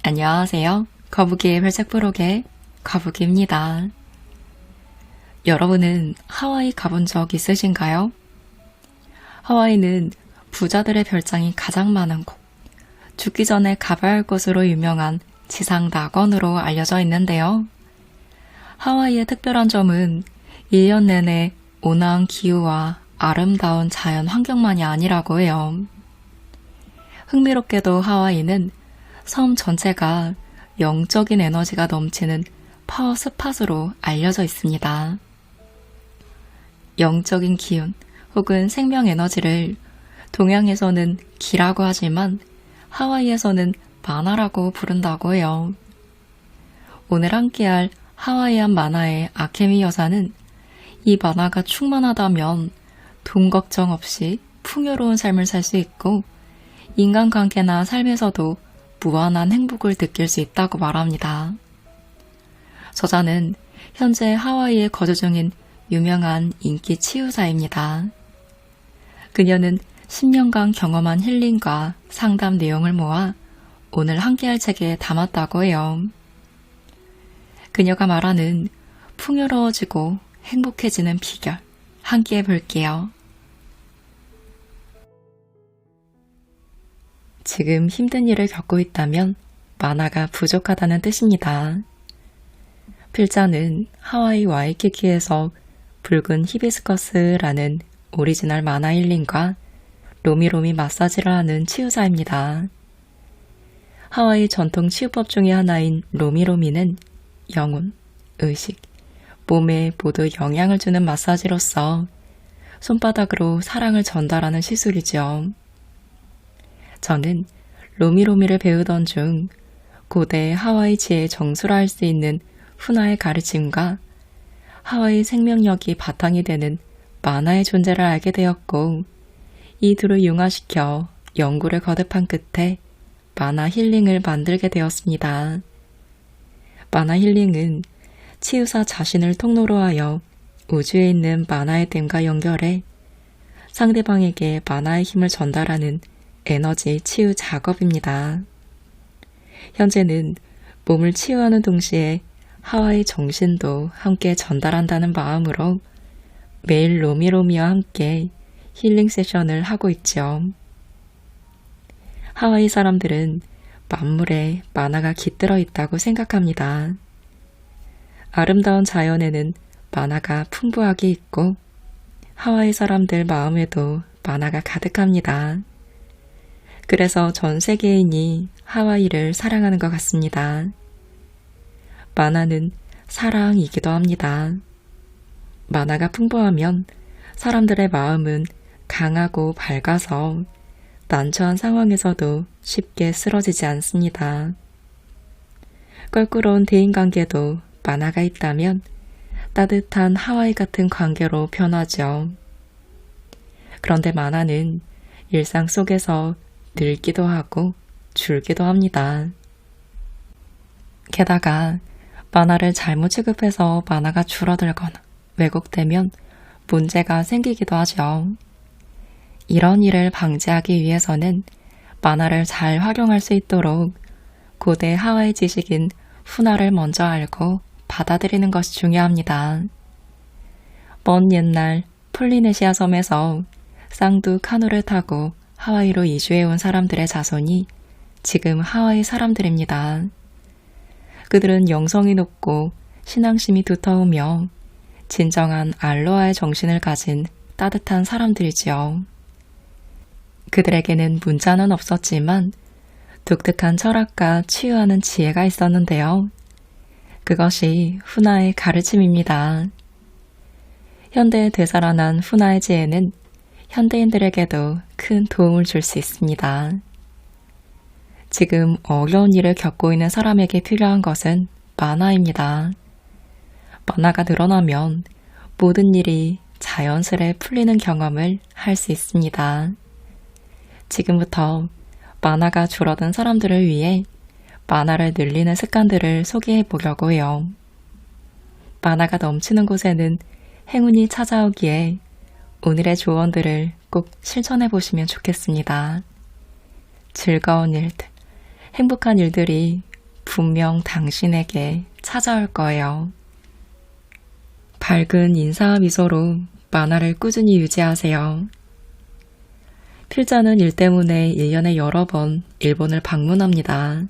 안녕하세요. 거북이의 별책 부록의 거북이입니다. 여러분은 하와이 가본 적 있으신가요? 하와이는 부자들의 별장이 가장 많은 곳, 죽기 전에 가봐야 할 곳으로 유명한 지상 낙원으로 알려져 있는데요. 하와이의 특별한 점은 1년 내내 온화한 기후와 아름다운 자연 환경만이 아니라고 해요. 흥미롭게도 하와이는 섬 전체가 영적인 에너지가 넘치는 파워 스팟으로 알려져 있습니다. 영적인 기운 혹은 생명 에너지를 동양에서는 기라고 하지만 하와이에서는 마나라고 부른다고 해요. 오늘 함께할 하와이안 마나의 아케미 여사는 이 마나가 충만하다면 돈 걱정 없이 풍요로운 삶을 살 수 있고 인간관계나 삶에서도 무한한 행복을 느낄 수 있다고 말합니다. 저자는 현재 하와이에 거주 중인 유명한 인기 치유사입니다. 그녀는 10년간 경험한 힐링과 상담 내용을 모아 오늘 함께할 책에 담았다고 해요. 그녀가 말하는 풍요로워지고 행복해지는 비결 함께해 볼게요. 지금 힘든 일을 겪고 있다면 마나가 부족하다는 뜻입니다. 필자는 하와이 와이키키에서 붉은 히비스커스라는 오리지널 마나 힐링과 로미로미 마사지를 하는 치유사입니다. 하와이 전통 치유법 중의 하나인 로미로미는 영혼, 의식, 몸에 모두 영향을 주는 마사지로서 손바닥으로 사랑을 전달하는 시술이죠. 저는 로미로미를 배우던 중 고대 하와이 지혜의 정수라 할 수 있는 푸나의 가르침과 하와이 생명력이 바탕이 되는 마나의 존재를 알게 되었고 이 둘을 융화시켜 연구를 거듭한 끝에 마나 힐링을 만들게 되었습니다. 마나 힐링은 치유사 자신을 통로로 하여 우주에 있는 마나의 댐과 연결해 상대방에게 마나의 힘을 전달하는 에너지 치유 작업입니다. 현재는 몸을 치유하는 동시에 하와이 정신도 함께 전달한다는 마음으로 매일 로미로미와 함께 힐링 세션을 하고 있죠. 하와이 사람들은 만물에 마나가 깃들어 있다고 생각합니다. 아름다운 자연에는 마나가 풍부하게 있고 하와이 사람들 마음에도 마나가 가득합니다. 그래서 전 세계인이 하와이를 사랑하는 것 같습니다. 마나는 사랑이기도 합니다. 마나가 풍부하면 사람들의 마음은 강하고 밝아서 난처한 상황에서도 쉽게 쓰러지지 않습니다. 껄끄러운 대인관계도 마나가 있다면 따뜻한 하와이 같은 관계로 변하죠. 그런데 마나는 일상 속에서 늘기도 하고 줄기도 합니다. 게다가 마나를 잘못 취급해서 마나가 줄어들거나 왜곡되면 문제가 생기기도 하죠. 이런 일을 방지하기 위해서는 마나를 잘 활용할 수 있도록 고대 하와이 지식인 푸나를 먼저 알고 받아들이는 것이 중요합니다. 먼 옛날 폴리네시아 섬에서 쌍두 카누를 타고 하와이로 이주해온 사람들의 자손이 지금 하와이 사람들입니다. 그들은 영성이 높고 신앙심이 두터우며 진정한 알로하의 정신을 가진 따뜻한 사람들이지요. 그들에게는 문자는 없었지만 독특한 철학과 치유하는 지혜가 있었는데요. 그것이 푸나의 가르침입니다. 현대에 되살아난 푸나의 지혜는 현대인들에게도 큰 도움을 줄 수 있습니다. 지금 어려운 일을 겪고 있는 사람에게 필요한 것은 마나입니다. 마나가 늘어나면 모든 일이 자연스레 풀리는 경험을 할 수 있습니다. 지금부터 마나가 줄어든 사람들을 위해 마나를 늘리는 습관들을 소개해 보려고 해요. 마나가 넘치는 곳에는 행운이 찾아오기에 오늘의 조언들을 꼭 실천해 보시면 좋겠습니다. 즐거운 일들, 행복한 일들이 분명 당신에게 찾아올 거예요. 밝은 인사와 미소로 만화를 꾸준히 유지하세요. 필자는 일 때문에 1년에 여러 번 일본을 방문합니다.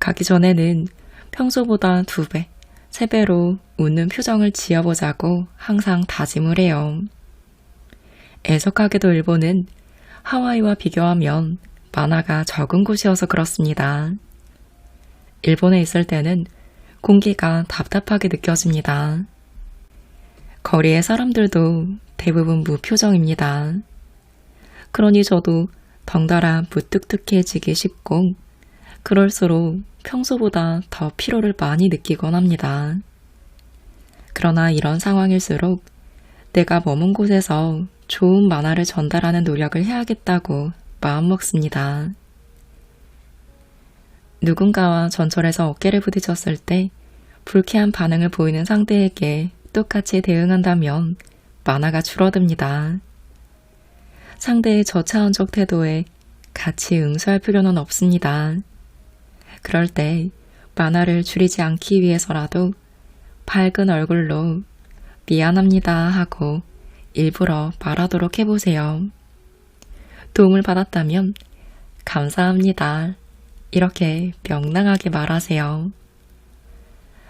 가기 전에는 평소보다 2배, 3배로 웃는 표정을 지어보자고 항상 다짐을 해요. 애석하게도 일본은 하와이와 비교하면 만화가 적은 곳이어서 그렇습니다. 일본에 있을 때는 공기가 답답하게 느껴집니다. 거리의 사람들도 대부분 무표정입니다. 그러니 저도 덩달아 무뚝뚝해지기 쉽고 그럴수록 평소보다 더 피로를 많이 느끼곤 합니다. 그러나 이런 상황일수록 내가 머문 곳에서 좋은 만화를 전달하는 노력을 해야겠다고 마음먹습니다. 누군가와 전철에서 어깨를 부딪혔을 때 불쾌한 반응을 보이는 상대에게 똑같이 대응한다면 만화가 줄어듭니다. 상대의 저차원적 태도에 같이 응수할 필요는 없습니다. 그럴 때 만화를 줄이지 않기 위해서라도 밝은 얼굴로 미안합니다 하고 일부러 말하도록 해보세요. 도움을 받았다면 감사합니다. 이렇게 명랑하게 말하세요.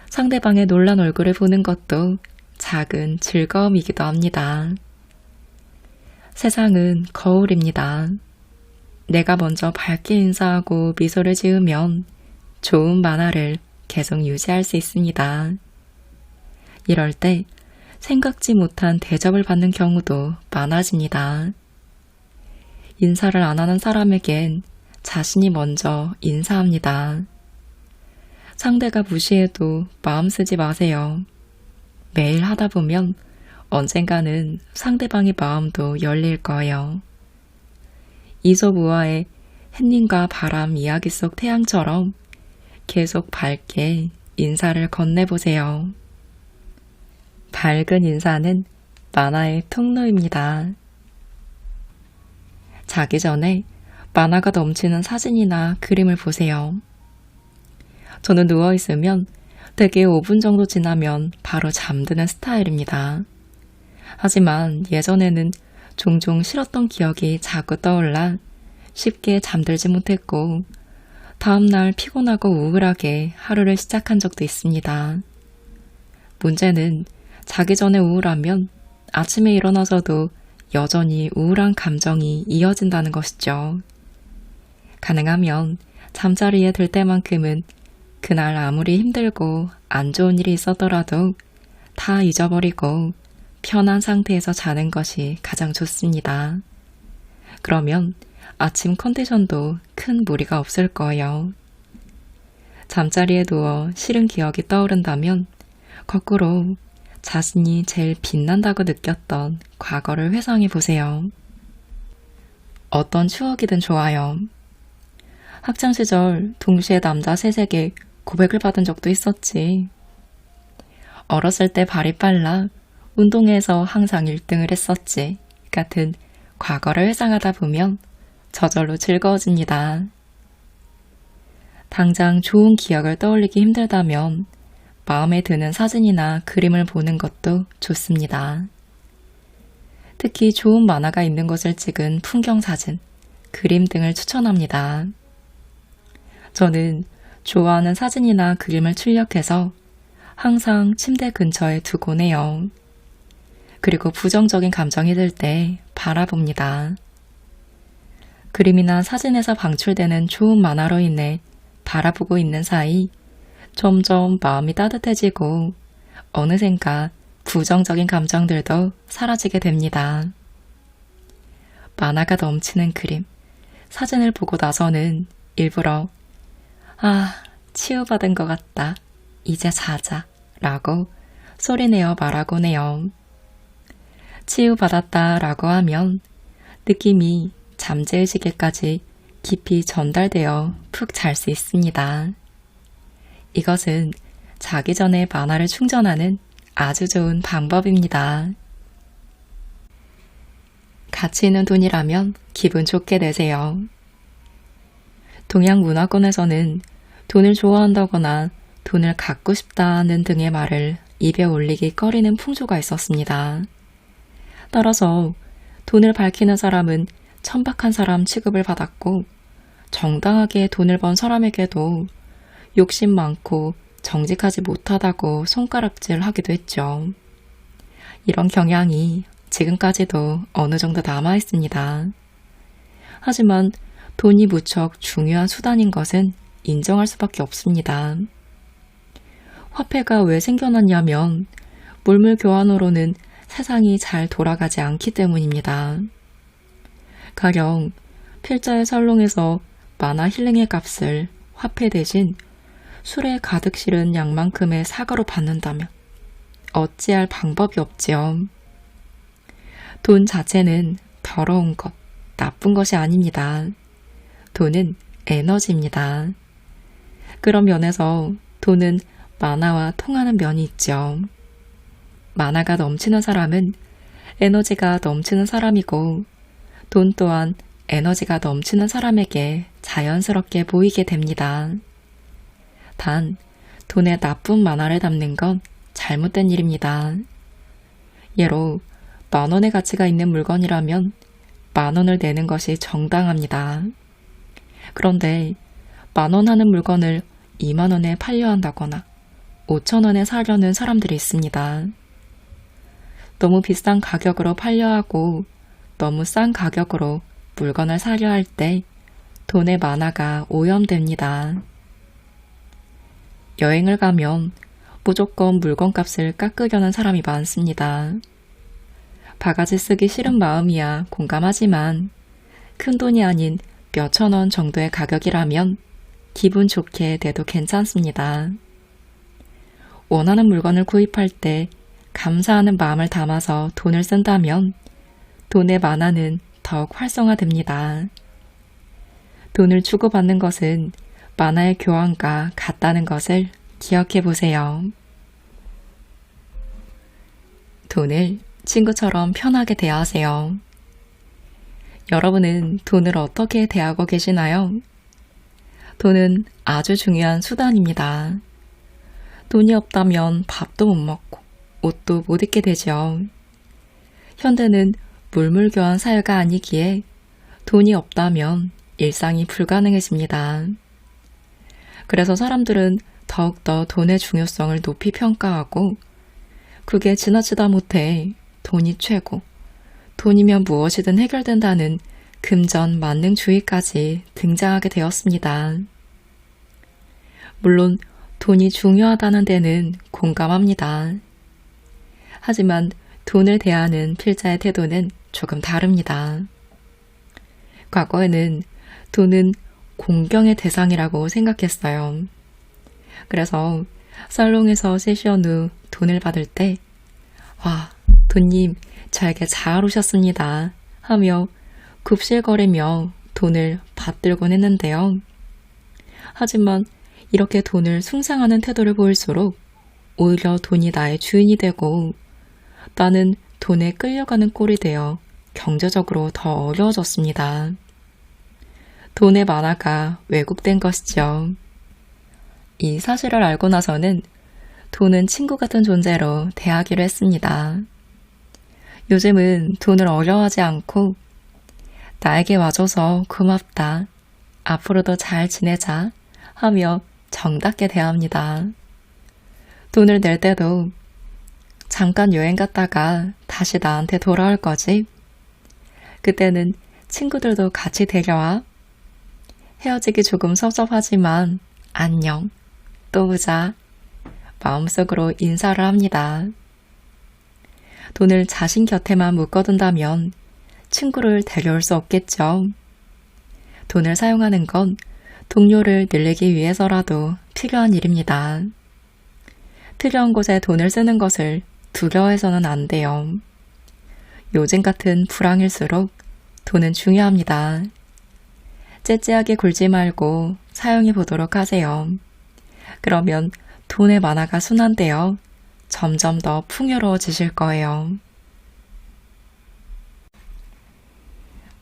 상대방의 놀란 얼굴을 보는 것도 작은 즐거움이기도 합니다. 세상은 거울입니다. 내가 먼저 밝게 인사하고 미소를 지으면 좋은 만화를 계속 유지할 수 있습니다. 이럴 때 생각지 못한 대접을 받는 경우도 많아집니다. 인사를 안 하는 사람에겐 자신이 먼저 인사합니다. 상대가 무시해도 마음 쓰지 마세요. 매일 하다 보면 언젠가는 상대방의 마음도 열릴 거예요. 이솝우화의 햇님과 바람 이야기 속 태양처럼 계속 밝게 인사를 건네보세요. 밝은 인사는 만화의 통로입니다. 자기 전에 만화가 넘치는 사진이나 그림을 보세요. 저는 누워있으면 대개 5분 정도 지나면 바로 잠드는 스타일입니다. 하지만 예전에는 종종 싫었던 기억이 자꾸 떠올라 쉽게 잠들지 못했고 다음날 피곤하고 우울하게 하루를 시작한 적도 있습니다. 문제는 자기 전에 우울하면 아침에 일어나서도 여전히 우울한 감정이 이어진다는 것이죠. 가능하면 잠자리에 들 때만큼은 그날 아무리 힘들고 안 좋은 일이 있었더라도 다 잊어버리고 편한 상태에서 자는 것이 가장 좋습니다. 그러면 아침 컨디션도 큰 무리가 없을 거예요. 잠자리에 누워 싫은 기억이 떠오른다면 거꾸로 자신이 제일 빛난다고 느꼈던 과거를 회상해 보세요. 어떤 추억이든 좋아요. 학창시절 동시에 남자 3에게 고백을 받은 적도 있었지. 어렸을 때 발이 빨라 운동회에서 항상 1등을 했었지. 같은 과거를 회상하다 보면 저절로 즐거워집니다. 당장 좋은 기억을 떠올리기 힘들다면 마음에 드는 사진이나 그림을 보는 것도 좋습니다. 특히 좋은 만화가 있는 곳을 찍은 풍경사진, 그림 등을 추천합니다. 저는 좋아하는 사진이나 그림을 출력해서 항상 침대 근처에 두곤 해요. 그리고 부정적인 감정이 들 때 바라봅니다. 그림이나 사진에서 방출되는 좋은 만화로 인해 바라보고 있는 사이 점점 마음이 따뜻해지고 어느샌가 부정적인 감정들도 사라지게 됩니다. 만화가 넘치는 그림, 사진을 보고 나서는 일부러 치유받은 것 같다. 이제 자자 라고 소리내어 말하곤 해요. 치유받았다 라고 하면 느낌이 잠재의식에까지 깊이 전달되어 푹 잘 수 있습니다. 이것은 자기 전에 만화를 충전하는 아주 좋은 방법입니다. 가치 있는 돈이라면 기분 좋게 내세요. 동양 문화권에서는 돈을 좋아한다거나 돈을 갖고 싶다는 등의 말을 입에 올리기 꺼리는 풍조가 있었습니다. 따라서 돈을 밝히는 사람은 천박한 사람 취급을 받았고 정당하게 돈을 번 사람에게도 욕심 많고 정직하지 못하다고 손가락질 하기도 했죠. 이런 경향이 지금까지도 어느 정도 남아 있습니다. 하지만 돈이 무척 중요한 수단인 것은 인정할 수밖에 없습니다. 화폐가 왜 생겨났냐면 물물 교환으로는 세상이 잘 돌아가지 않기 때문입니다. 가령 필자의 살롱에서 만화 힐링의 값을 화폐 대신 술에 가득 실은 양만큼의 사과로 받는다면 어찌할 방법이 없지요. 돈 자체는 더러운 것, 나쁜 것이 아닙니다. 돈은 에너지입니다. 그런 면에서 돈은 만화와 통하는 면이 있죠. 만화가 넘치는 사람은 에너지가 넘치는 사람이고 돈 또한 에너지가 넘치는 사람에게 자연스럽게 보이게 됩니다. 단, 돈에 나쁜 만화를 담는 건 잘못된 일입니다. 예로 10,000원의 가치가 있는 물건이라면 10,000원을 내는 것이 정당합니다. 그런데 10,000원 하는 물건을 20,000원에 팔려 한다거나 5,000원에 사려는 사람들이 있습니다. 너무 비싼 가격으로 팔려 하고 너무 싼 가격으로 물건을 사려 할 때 돈의 만화가 오염됩니다. 여행을 가면 무조건 물건값을 깎으려는 사람이 많습니다. 바가지 쓰기 싫은 마음이야 공감하지만 큰 돈이 아닌 몇천 원 정도의 가격이라면 기분 좋게 내도 괜찮습니다. 원하는 물건을 구입할 때 감사하는 마음을 담아서 돈을 쓴다면 돈의 만화는 더욱 활성화됩니다. 돈을 주고받는 것은 만화의 교환과 같다는 것을 기억해 보세요. 돈을 친구처럼 편하게 대하세요. 여러분은 돈을 어떻게 대하고 계시나요? 돈은 아주 중요한 수단입니다. 돈이 없다면 밥도 못 먹고 옷도 못 입게 되죠. 현대는 물물교환 사회가 아니기에 돈이 없다면 일상이 불가능해집니다. 그래서 사람들은 더욱더 돈의 중요성을 높이 평가하고 그게 지나치다 못해 돈이 최고, 돈이면 무엇이든 해결된다는 금전 만능주의까지 등장하게 되었습니다. 물론 돈이 중요하다는 데는 공감합니다. 하지만 돈을 대하는 필자의 태도는 조금 다릅니다. 과거에는 돈은 공경의 대상이라고 생각했어요. 그래서 살롱에서 세션 후 돈을 받을 때 와, 돈님 저에게 잘 오셨습니다 하며 굽실거리며 돈을 받들곤 했는데요. 하지만 이렇게 돈을 숭상하는 태도를 보일수록 오히려 돈이 나의 주인이 되고 나는 돈에 끌려가는 꼴이 되어 경제적으로 더 어려워졌습니다. 돈의 만화가 왜곡된 것이죠. 이 사실을 알고 나서는 돈은 친구 같은 존재로 대하기로 했습니다. 요즘은 돈을 어려워하지 않고 나에게 와줘서 고맙다, 앞으로도 잘 지내자 하며 정답게 대합니다. 돈을 낼 때도 잠깐 여행 갔다가 다시 나한테 돌아올 거지? 그때는 친구들도 같이 데려와. 헤어지기 조금 섭섭하지만 안녕, 또 보자. 마음속으로 인사를 합니다. 돈을 자신 곁에만 묶어둔다면 친구를 데려올 수 없겠죠. 돈을 사용하는 건 동료를 늘리기 위해서라도 필요한 일입니다. 필요한 곳에 돈을 쓰는 것을 두려워해서는 안 돼요. 요즘 같은 불황일수록 돈은 중요합니다. 째째하게 굴지 말고 사용해 보도록 하세요. 그러면 돈의 만화가 순환되어 점점 더 풍요로워지실 거예요.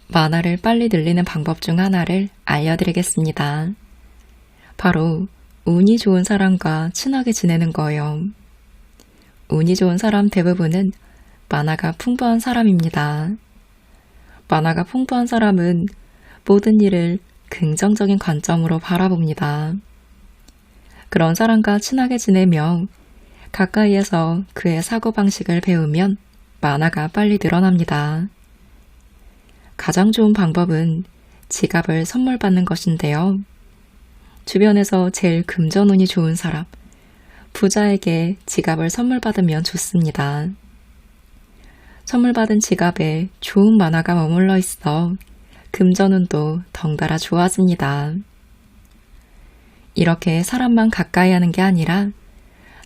만화를 빨리 늘리는 방법 중 하나를 알려드리겠습니다. 바로 운이 좋은 사람과 친하게 지내는 거예요. 운이 좋은 사람 대부분은 만화가 풍부한 사람입니다. 만화가 풍부한 사람은 모든 일을 긍정적인 관점으로 바라봅니다. 그런 사람과 친하게 지내며 가까이에서 그의 사고방식을 배우면 만화가 빨리 늘어납니다. 가장 좋은 방법은 지갑을 선물 받는 것인데요. 주변에서 제일 금전운이 좋은 사람, 부자에게 지갑을 선물 받으면 좋습니다. 선물 받은 지갑에 좋은 만화가 머물러 있어 금전운도 덩달아 좋아집니다. 이렇게 사람만 가까이 하는 게 아니라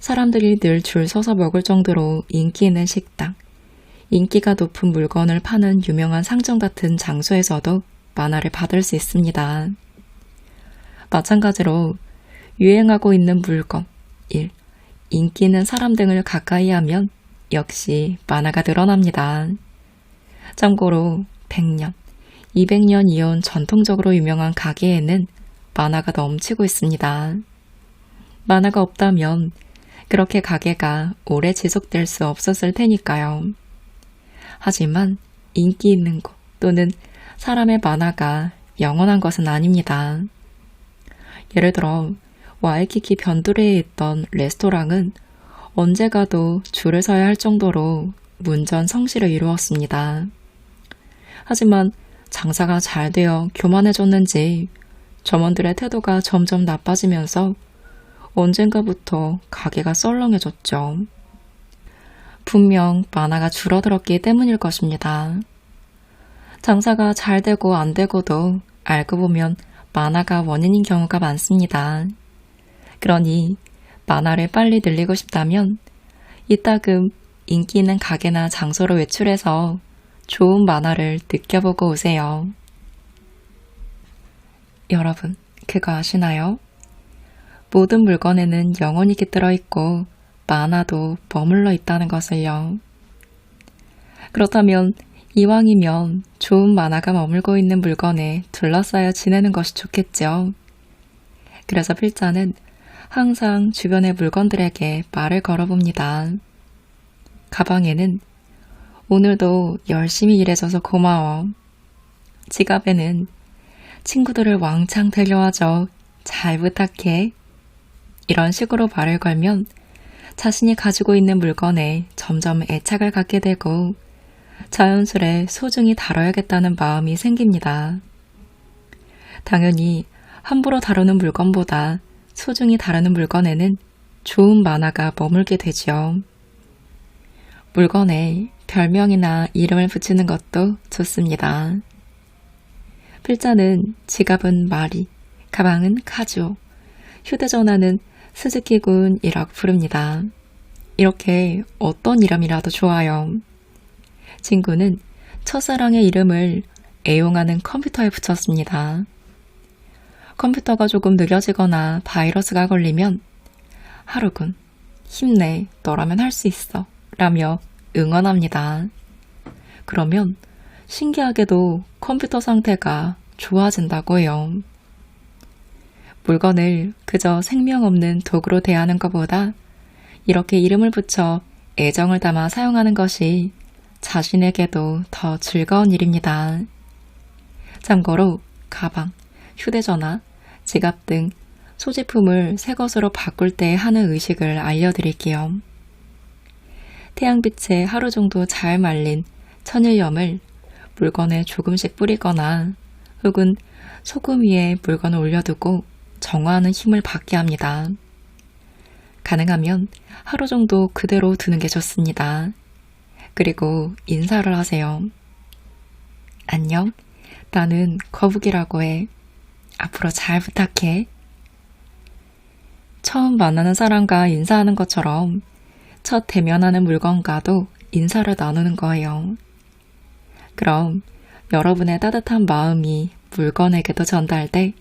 사람들이 늘 줄 서서 먹을 정도로 인기 있는 식당, 인기가 높은 물건을 파는 유명한 상점 같은 장소에서도 만화를 받을 수 있습니다. 마찬가지로 유행하고 있는 물건, 일, 인기 있는 사람 등을 가까이 하면 역시 만화가 늘어납니다. 참고로 100년, 200년 이온 전통적으로 유명한 가게에는 만화가 넘치고 있습니다. 만화가 없다면 그렇게 가게가 오래 지속될 수 없었을 테니까요. 하지만 인기 있는 곳 또는 사람의 만화가 영원한 것은 아닙니다. 예를 들어 와이키키 변두리에 있던 레스토랑은 언제 가도 줄을 서야 할 정도로 문전성시를 이루었습니다. 하지만 장사가 잘 되어 교만해졌는지 점원들의 태도가 점점 나빠지면서 언젠가부터 가게가 썰렁해졌죠. 분명 만화가 줄어들었기 때문일 것입니다. 장사가 잘 되고 안 되고도 알고 보면 만화가 원인인 경우가 많습니다. 그러니 만화를 빨리 늘리고 싶다면 이따금 인기 있는 가게나 장소로 외출해서 좋은 만화를 느껴보고 오세요. 여러분, 그거 아시나요? 모든 물건에는 영혼이 깃들어 있고 만화도 머물러 있다는 것을요. 그렇다면 이왕이면 좋은 만화가 머물고 있는 물건에 둘러싸여 지내는 것이 좋겠죠. 그래서 필자는 항상 주변의 물건들에게 말을 걸어봅니다. 가방에는 오늘도 열심히 일해줘서 고마워. 지갑에는 친구들을 왕창 데려와줘. 잘 부탁해. 이런 식으로 말을 걸면 자신이 가지고 있는 물건에 점점 애착을 갖게 되고 자연스레 소중히 다뤄야겠다는 마음이 생깁니다. 당연히 함부로 다루는 물건보다 소중히 다루는 물건에는 좋은 만화가 머물게 되죠. 물건에 별명이나 이름을 붙이는 것도 좋습니다. 필자는 지갑은 마리, 가방은 카즈오, 휴대전화는 스즈키군이라고 부릅니다. 이렇게 어떤 이름이라도 좋아요. 친구는 첫사랑의 이름을 애용하는 컴퓨터에 붙였습니다. 컴퓨터가 조금 느려지거나 바이러스가 걸리면 하루군, 힘내, 너라면 할 수 있어 라며 응원합니다. 그러면 신기하게도 컴퓨터 상태가 좋아진다고 해요. 물건을 그저 생명 없는 도구로 대하는 것보다 이렇게 이름을 붙여 애정을 담아 사용하는 것이 자신에게도 더 즐거운 일입니다. 참고로 가방, 휴대전화, 지갑 등 소지품을 새 것으로 바꿀 때 하는 의식을 알려드릴게요. 태양빛에 하루 정도 잘 말린 천일염을 물건에 조금씩 뿌리거나 혹은 소금 위에 물건을 올려두고 정화하는 힘을 받게 합니다. 가능하면 하루 정도 그대로 두는 게 좋습니다. 그리고 인사를 하세요. 안녕, 나는 거북이라고 해. 앞으로 잘 부탁해. 처음 만나는 사람과 인사하는 것처럼 첫 대면하는 물건과도 인사를 나누는 거예요. 그럼 여러분의 따뜻한 마음이 물건에게도 전달돼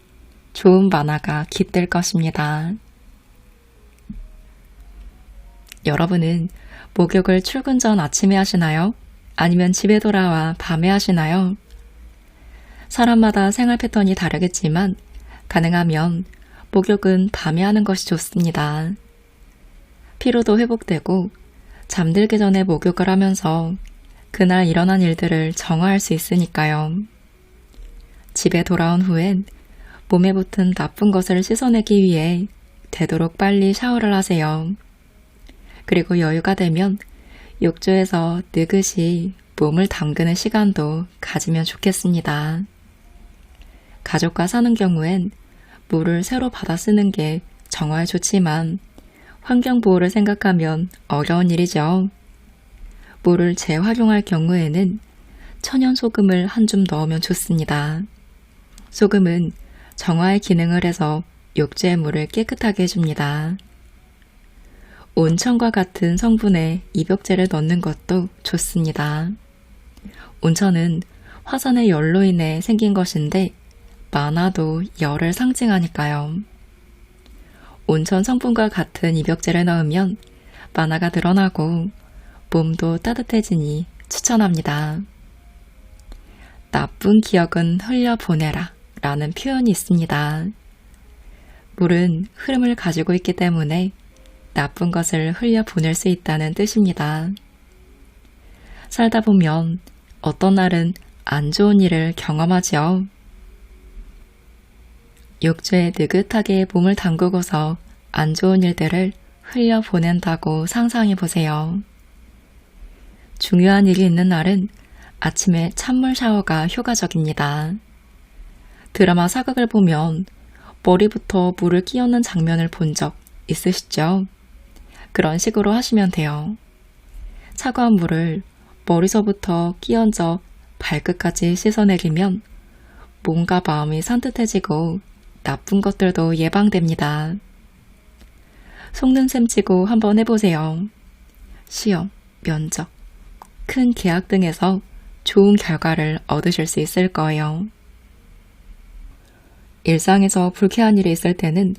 좋은 만화가 깃들 것입니다. 여러분은 목욕을 출근 전 아침에 하시나요? 아니면 집에 돌아와 밤에 하시나요? 사람마다 생활 패턴이 다르겠지만 가능하면 목욕은 밤에 하는 것이 좋습니다. 피로도 회복되고 잠들기 전에 목욕을 하면서 그날 일어난 일들을 정화할 수 있으니까요. 집에 돌아온 후엔 몸에 붙은 나쁜 것을 씻어내기 위해 되도록 빨리 샤워를 하세요. 그리고 여유가 되면 욕조에서 느긋이 몸을 담그는 시간도 가지면 좋겠습니다. 가족과 사는 경우엔 물을 새로 받아 쓰는 게 정화에 좋지만 환경보호를 생각하면 어려운 일이죠. 물을 재활용할 경우에는 천연 소금을 한 줌 넣으면 좋습니다. 소금은 정화의 기능을 해서 욕조의 물을 깨끗하게 해줍니다. 온천과 같은 성분의 입욕제를 넣는 것도 좋습니다. 온천은 화산의 열로 인해 생긴 것인데 많아도 열을 상징하니까요. 온천 성분과 같은 입욕제를 넣으면 만화가 드러나고 몸도 따뜻해지니 추천합니다. 나쁜 기억은 흘려보내라 라는 표현이 있습니다. 물은 흐름을 가지고 있기 때문에 나쁜 것을 흘려보낼 수 있다는 뜻입니다. 살다 보면 어떤 날은 안 좋은 일을 경험하지요. 욕조에 느긋하게 몸을 담그고서 안 좋은 일들을 흘려보낸다고 상상해 보세요. 중요한 일이 있는 날은 아침에 찬물 샤워가 효과적입니다. 드라마 사극을 보면 머리부터 물을 끼얹는 장면을 본 적 있으시죠? 그런 식으로 하시면 돼요. 차가운 물을 머리서부터 끼얹어 발끝까지 씻어내리면 몸과 마음이 산뜻해지고 나쁜 것들도 예방됩니다. 속는 셈 치고 한번 해보세요. 시험, 면접, 큰 계약 등에서 좋은 결과를 얻으실 수 있을 거예요. 일상에서 불쾌한 일이 있을 때는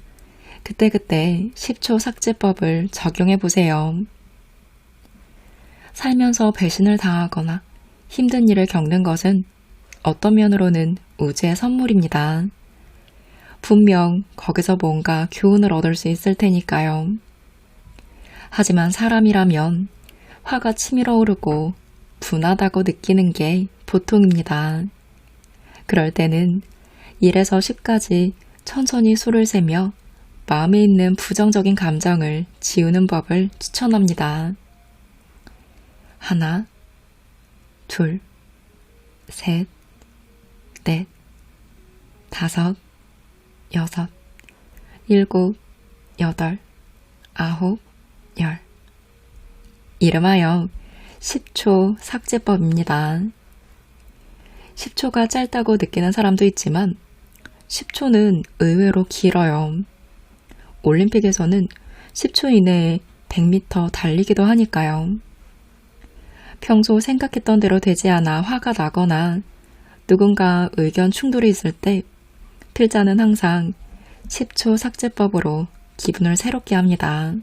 그때그때 10초 삭제법을 적용해 보세요. 살면서 배신을 당하거나 힘든 일을 겪는 것은 어떤 면으로는 우주의 선물입니다. 분명 거기서 뭔가 교훈을 얻을 수 있을 테니까요. 하지만 사람이라면 화가 치밀어 오르고 분하다고 느끼는 게 보통입니다. 그럴 때는 1에서 10까지 천천히 수를 세며 마음에 있는 부정적인 감정을 지우는 법을 추천합니다. 1, 2, 3, 4, 5, 6, 7, 8, 9, 10. 이름하여 10초 삭제법입니다. 10초가 짧다고 느끼는 사람도 있지만 10초는 의외로 길어요. 올림픽에서는 10초 이내에 100m 달리기도 하니까요. 평소 생각했던 대로 되지 않아 화가 나거나 누군가 의견 충돌이 있을 때 필자는 항상 10초 삭제법으로 기분을 새롭게 합니다.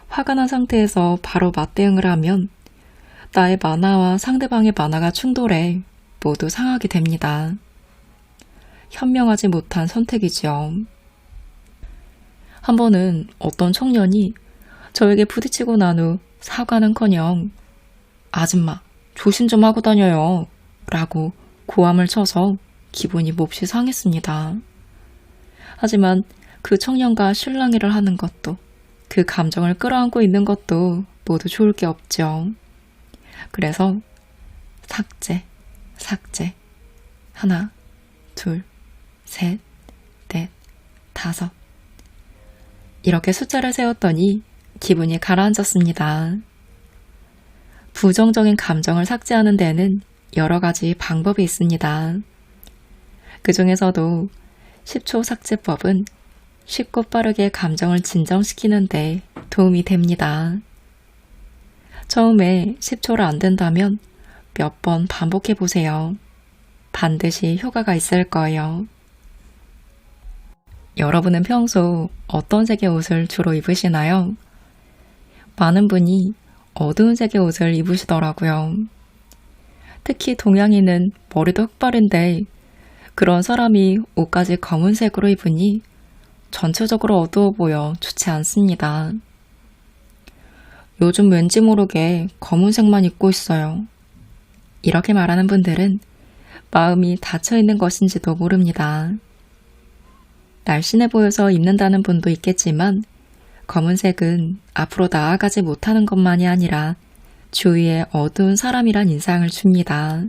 화가 난 상태에서 바로 맞대응을 하면 나의 만화와 상대방의 만화가 충돌해 모두 상하게 됩니다. 현명하지 못한 선택이지요. 한 번은 어떤 청년이 저에게 부딪히고 난 후 사과는커녕 아줌마 조심 좀 하고 다녀요 라고 고함을 쳐서 기분이 몹시 상했습니다. 하지만 그 청년과 실랑이를 하는 것도 그 감정을 끌어안고 있는 것도 모두 좋을 게 없죠. 그래서 삭제 1, 2, 3, 4, 5 이렇게 숫자를 세웠더니 기분이 가라앉았습니다. 부정적인 감정을 삭제하는 데는 여러 가지 방법이 있습니다. 그 중에서도 10초 삭제법은 쉽고 빠르게 감정을 진정시키는 데 도움이 됩니다. 처음에 10초를 안 된다면 몇 번 반복해 보세요. 반드시 효과가 있을 거예요. 여러분은 평소 어떤 색의 옷을 주로 입으시나요? 많은 분이 어두운 색의 옷을 입으시더라고요. 특히 동양인은 머리도 흑발인데 그런 사람이 옷까지 검은색으로 입으니 전체적으로 어두워 보여 좋지 않습니다. 요즘 왠지 모르게 검은색만 입고 있어요. 이렇게 말하는 분들은 마음이 닫혀 있는 것인지도 모릅니다. 날씬해 보여서 입는다는 분도 있겠지만 검은색은 앞으로 나아가지 못하는 것만이 아니라 주위에 어두운 사람이란 인상을 줍니다.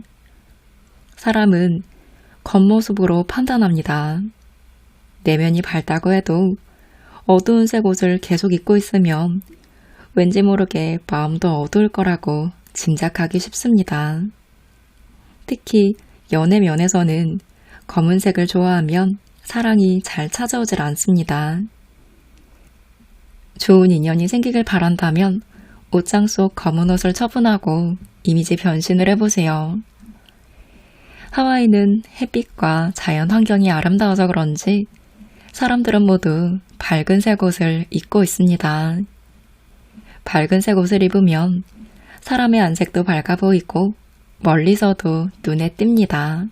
사람은 겉모습으로 판단합니다. 내면이 밝다고 해도 어두운 색 옷을 계속 입고 있으면 왠지 모르게 마음도 어두울 거라고 짐작하기 쉽습니다. 특히 연애 면에서는 검은색을 좋아하면 사랑이 잘 찾아오질 않습니다. 좋은 인연이 생기길 바란다면 옷장 속 검은 옷을 처분하고 이미지 변신을 해보세요. 하와이는 햇빛과 자연 환경이 아름다워서 그런지 사람들은 모두 밝은 색 옷을 입고 있습니다. 밝은 색 옷을 입으면 사람의 안색도 밝아 보이고 멀리서도 눈에 띕니다.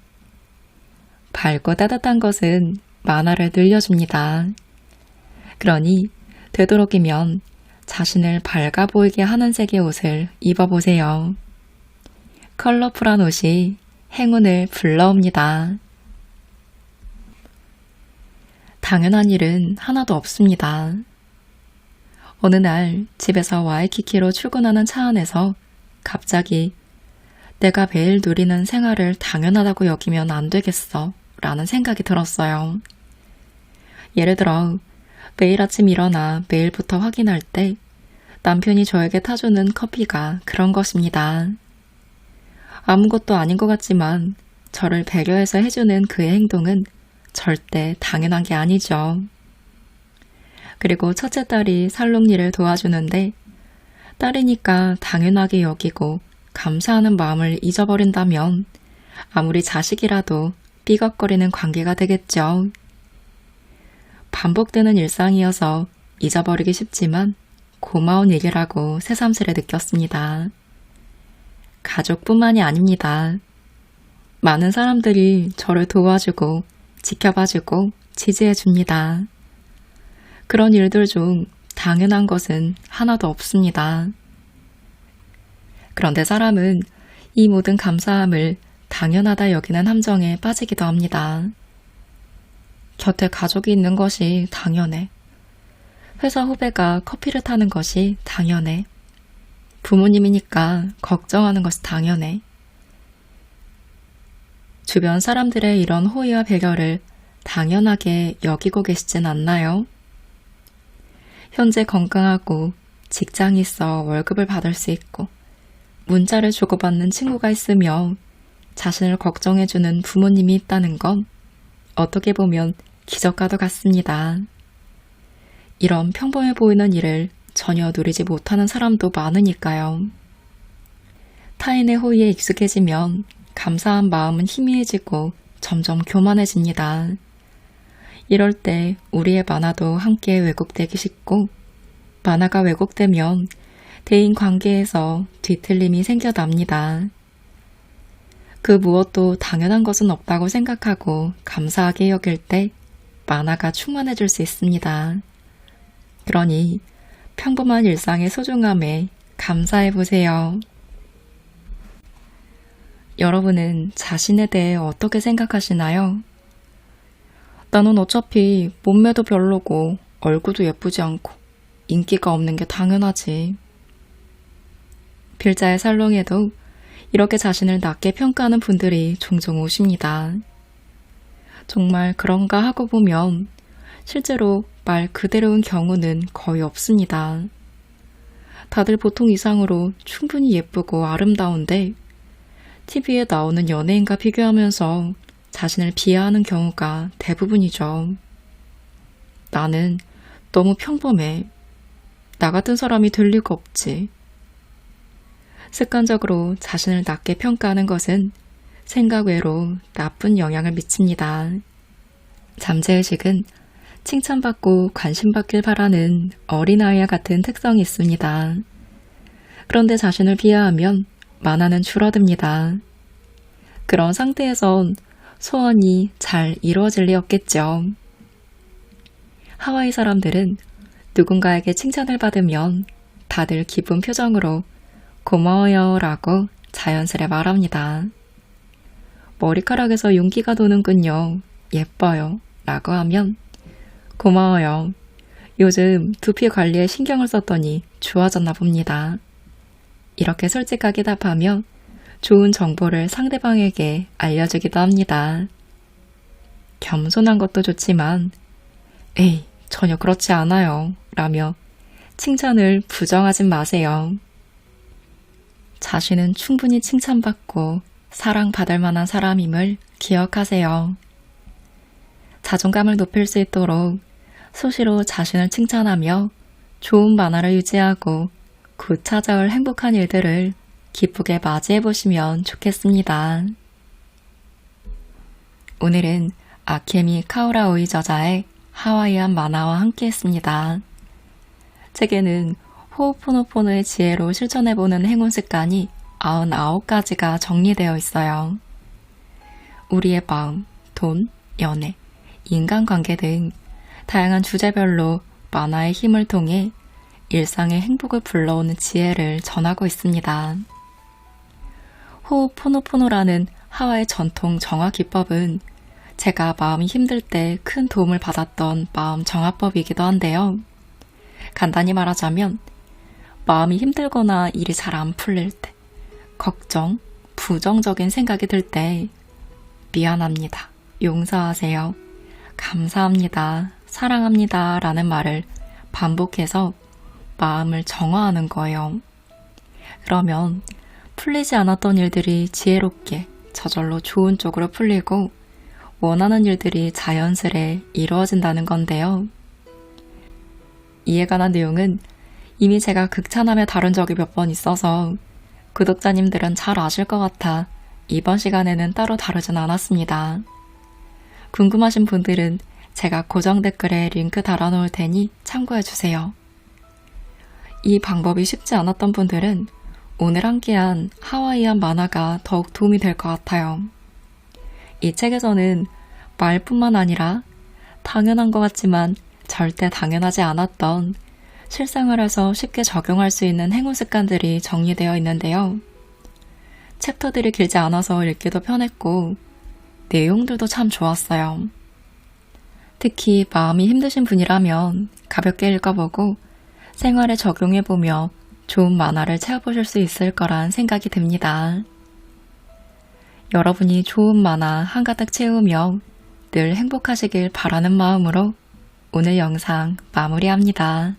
밝고 따뜻한 것은 만화를 늘려줍니다. 그러니 되도록이면 자신을 밝아 보이게 하는 색의 옷을 입어보세요. 컬러풀한 옷이 행운을 불러옵니다. 당연한 일은 하나도 없습니다. 어느 날 집에서 와이키키로 출근하는 차 안에서 갑자기 내가 매일 누리는 생활을 당연하다고 여기면 안 되겠어 라는 생각이 들었어요. 예를 들어 매일 아침 일어나 메일부터 확인할 때 남편이 저에게 타주는 커피가 그런 것입니다. 아무것도 아닌 것 같지만 저를 배려해서 해주는 그의 행동은 절대 당연한 게 아니죠. 그리고 첫째 딸이 살롱 일을 도와주는데 딸이니까 당연하게 여기고 감사하는 마음을 잊어버린다면 아무리 자식이라도 삐걱거리는 관계가 되겠죠. 반복되는 일상이어서 잊어버리기 쉽지만 고마운 일이라고 새삼스레 느꼈습니다. 가족뿐만이 아닙니다. 많은 사람들이 저를 도와주고 지켜봐주고 지지해줍니다. 그런 일들 중 당연한 것은 하나도 없습니다. 그런데 사람은 이 모든 감사함을 당연하다 여기는 함정에 빠지기도 합니다. 곁에 가족이 있는 것이 당연해. 회사 후배가 커피를 타는 것이 당연해. 부모님이니까 걱정하는 것이 당연해. 주변 사람들의 이런 호의와 배려를 당연하게 여기고 계시진 않나요? 현재 건강하고 직장이 있어 월급을 받을 수 있고 문자를 주고받는 친구가 있으며 자신을 걱정해주는 부모님이 있다는 건 어떻게 보면 기적과도 같습니다. 이런 평범해 보이는 일을 전혀 누리지 못하는 사람도 많으니까요. 타인의 호의에 익숙해지면 감사한 마음은 희미해지고 점점 교만해집니다. 이럴 때 우리의 만화도 함께 왜곡되기 쉽고 만화가 왜곡되면 대인 관계에서 뒤틀림이 생겨납니다. 그 무엇도 당연한 것은 없다고 생각하고 감사하게 여길 때 만화가 충만해질 수 있습니다. 그러니 평범한 일상의 소중함에 감사해보세요. 여러분은 자신에 대해 어떻게 생각하시나요? 나는 어차피 몸매도 별로고 얼굴도 예쁘지 않고 인기가 없는 게 당연하지. 필자의 살롱에도 이렇게 자신을 낮게 평가하는 분들이 종종 오십니다. 정말 그런가 하고 보면 실제로 말 그대로인 경우는 거의 없습니다. 다들 보통 이상으로 충분히 예쁘고 아름다운데 TV에 나오는 연예인과 비교하면서 자신을 비하하는 경우가 대부분이죠. 나는 너무 평범해. 나 같은 사람이 될 리가 없지. 습관적으로 자신을 낮게 평가하는 것은 생각 외로 나쁜 영향을 미칩니다. 잠재의식은 칭찬받고 관심받길 바라는 어린아이와 같은 특성이 있습니다. 그런데 자신을 비하하면 만화는 줄어듭니다. 그런 상태에선 소원이 잘 이루어질 리 없겠죠. 하와이 사람들은 누군가에게 칭찬을 받으면 다들 기쁜 표정으로 고마워요 라고 자연스레 말합니다. 머리카락에서 윤기가 도는군요. 예뻐요 라고 하면 고마워요. 요즘 두피 관리에 신경을 썼더니 좋아졌나 봅니다. 이렇게 솔직하게 답하며 좋은 정보를 상대방에게 알려주기도 합니다. 겸손한 것도 좋지만 에이, 전혀 그렇지 않아요 라며 칭찬을 부정하진 마세요. 자신은 충분히 칭찬받고 사랑받을 만한 사람임을 기억하세요. 자존감을 높일 수 있도록 수시로 자신을 칭찬하며 좋은 만화를 유지하고 곧 찾아올 행복한 일들을 기쁘게 맞이해 보시면 좋겠습니다. 오늘은 아케미 카오라오이 저자의 하와이안 만화와 함께 했습니다. 책에는 호오포노포노의 지혜로 실천해보는 행운 습관이 99가지가 정리되어 있어요. 우리의 마음, 돈, 연애, 인간관계 등 다양한 주제별로 만화의 힘을 통해 일상의 행복을 불러오는 지혜를 전하고 있습니다. 호오포노포노라는 하와이 전통 정화 기법은 제가 마음이 힘들 때 큰 도움을 받았던 마음 정화법이기도 한데요. 간단히 말하자면 마음이 힘들거나 일이 잘 안 풀릴 때, 걱정, 부정적인 생각이 들 때 미안합니다, 용서하세요, 감사합니다, 사랑합니다 라는 말을 반복해서 마음을 정화하는 거예요. 그러면 풀리지 않았던 일들이 지혜롭게 저절로 좋은 쪽으로 풀리고 원하는 일들이 자연스레 이루어진다는 건데요. 이에 관한 내용은 이미 제가 극찬하며 다룬 적이 몇 번 있어서 구독자님들은 잘 아실 것 같아 이번 시간에는 따로 다루진 않았습니다. 궁금하신 분들은 제가 고정 댓글에 링크 달아놓을 테니 참고해주세요. 이 방법이 쉽지 않았던 분들은 오늘 함께한 하와이안 만화가 더욱 도움이 될 것 같아요. 이 책에서는 말뿐만 아니라 당연한 것 같지만 절대 당연하지 않았던 실생활에서 쉽게 적용할 수 있는 행운 습관들이 정리되어 있는데요. 챕터들이 길지 않아서 읽기도 편했고 내용들도 참 좋았어요. 특히 마음이 힘드신 분이라면 가볍게 읽어보고 생활에 적용해보며 좋은 만화를 채워보실 수 있을 거란 생각이 듭니다. 여러분이 좋은 만화 한가득 채우며 늘 행복하시길 바라는 마음으로 오늘 영상 마무리합니다.